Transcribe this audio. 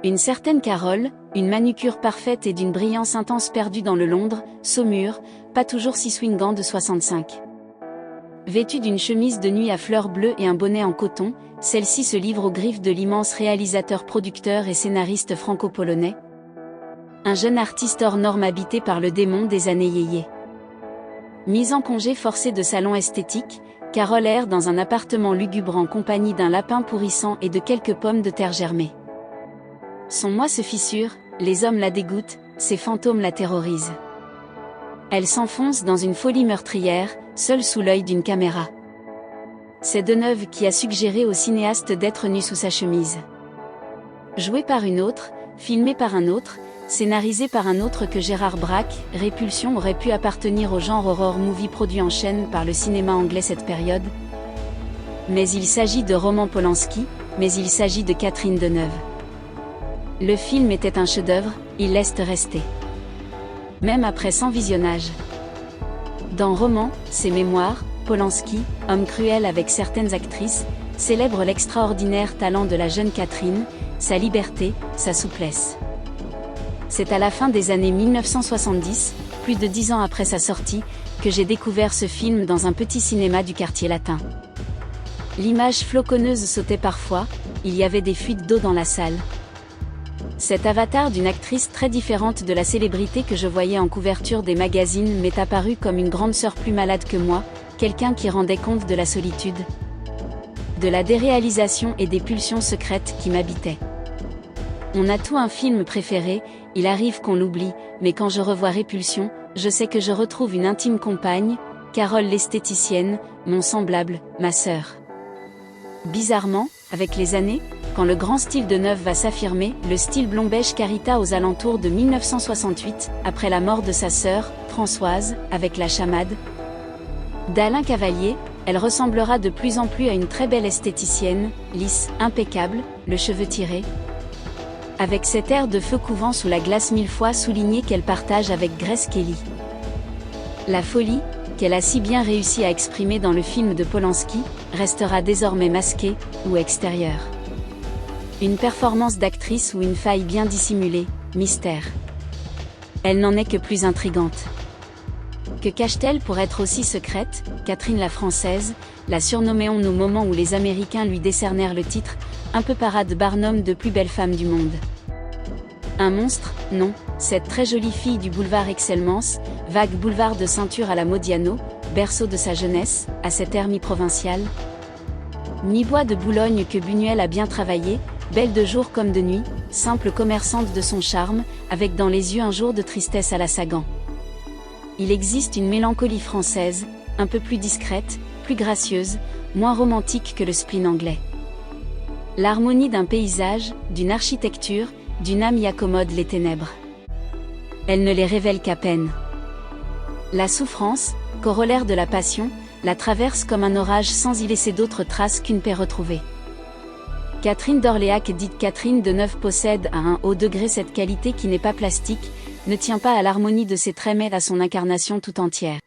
Une certaine Carole, une manucure parfaite et d'une brillance intense perdue dans le Londres, Saumur, pas toujours si swingant de 65. Vêtue d'une chemise de nuit à fleurs bleues et un bonnet en coton, celle-ci se livre aux griffes de l'immense réalisateur, producteur et scénariste franco-polonais. Un jeune artiste hors norme habité par le démon des années yéyé. Mise en congé forcé de salon esthétique, Carole erre dans un appartement lugubre en compagnie d'un lapin pourrissant et de quelques pommes de terre germées. Son moi se fissure, les hommes la dégoûtent, ses fantômes la terrorisent. Elle s'enfonce dans une folie meurtrière, seule sous l'œil d'une caméra. C'est Deneuve qui a suggéré au cinéaste d'être nu sous sa chemise. Joué par une autre, filmé par un autre, scénarisé par un autre que Gérard Braque, Répulsion aurait pu appartenir au genre horror movie produit en chaîne par le cinéma anglais cette période. Mais il s'agit de Roman Polanski, mais il s'agit de Catherine Deneuve. Le film était un chef-d'œuvre, il laisse rester. Même après 100 visionnages. Dans Roman, ses mémoires, Polanski, homme cruel avec certaines actrices, célèbre l'extraordinaire talent de la jeune Catherine, sa liberté, sa souplesse. C'est à la fin des années 1970, plus de 10 ans après sa sortie, que j'ai découvert ce film dans un petit cinéma du quartier latin. L'image floconneuse sautait parfois, il y avait des fuites d'eau dans la salle. Cet avatar d'une actrice très différente de la célébrité que je voyais en couverture des magazines m'est apparu comme une grande sœur plus malade que moi, quelqu'un qui rendait compte de la solitude, de la déréalisation et des pulsions secrètes qui m'habitaient. On a tout un film préféré, il arrive qu'on l'oublie, mais quand je revois Répulsion, je sais que je retrouve une intime compagne, Carole l'esthéticienne, mon semblable, ma sœur. Bizarrement, avec les années, quand le grand style Deneuve va s'affirmer, le style blond-beige Carita aux alentours de 1968, après la mort de sa sœur, Françoise, avec La Chamade d'Alain Cavalier, elle ressemblera de plus en plus à une très belle esthéticienne, lisse, impeccable, le cheveu tiré, avec cet air de feu couvant sous la glace mille fois souligné qu'elle partage avec Grace Kelly. La folie, qu'elle a si bien réussi à exprimer dans le film de Polanski, restera désormais masquée, ou extérieure. Une performance d'actrice ou une faille bien dissimulée, mystère. Elle n'en est que plus intrigante. Que cache-t-elle pour être aussi secrète? Catherine la Française, la surnomméons au moment où les Américains lui décernèrent le titre, un peu parade Barnum de plus belle femme du monde. Un monstre? Non, cette très jolie fille du boulevard Excellence, vague boulevard de ceinture à la Modiano, berceau de sa jeunesse, à cet air mi-provincial. Mi-bois de Boulogne que Buñuel a bien travaillé, belle de jour comme de nuit, simple commerçante de son charme, avec dans les yeux un jour de tristesse à la Sagan. Il existe une mélancolie française, un peu plus discrète, plus gracieuse, moins romantique que le spleen anglais. L'harmonie d'un paysage, d'une architecture, d'une âme y accommode les ténèbres. Elle ne les révèle qu'à peine. La souffrance, corollaire de la passion, la traverse comme un orage sans y laisser d'autres traces qu'une paix retrouvée. Catherine d'Orléac dite Catherine Deneuve possède à un haut degré cette qualité qui n'est pas plastique, ne tient pas à l'harmonie de ses traits mais à son incarnation tout entière.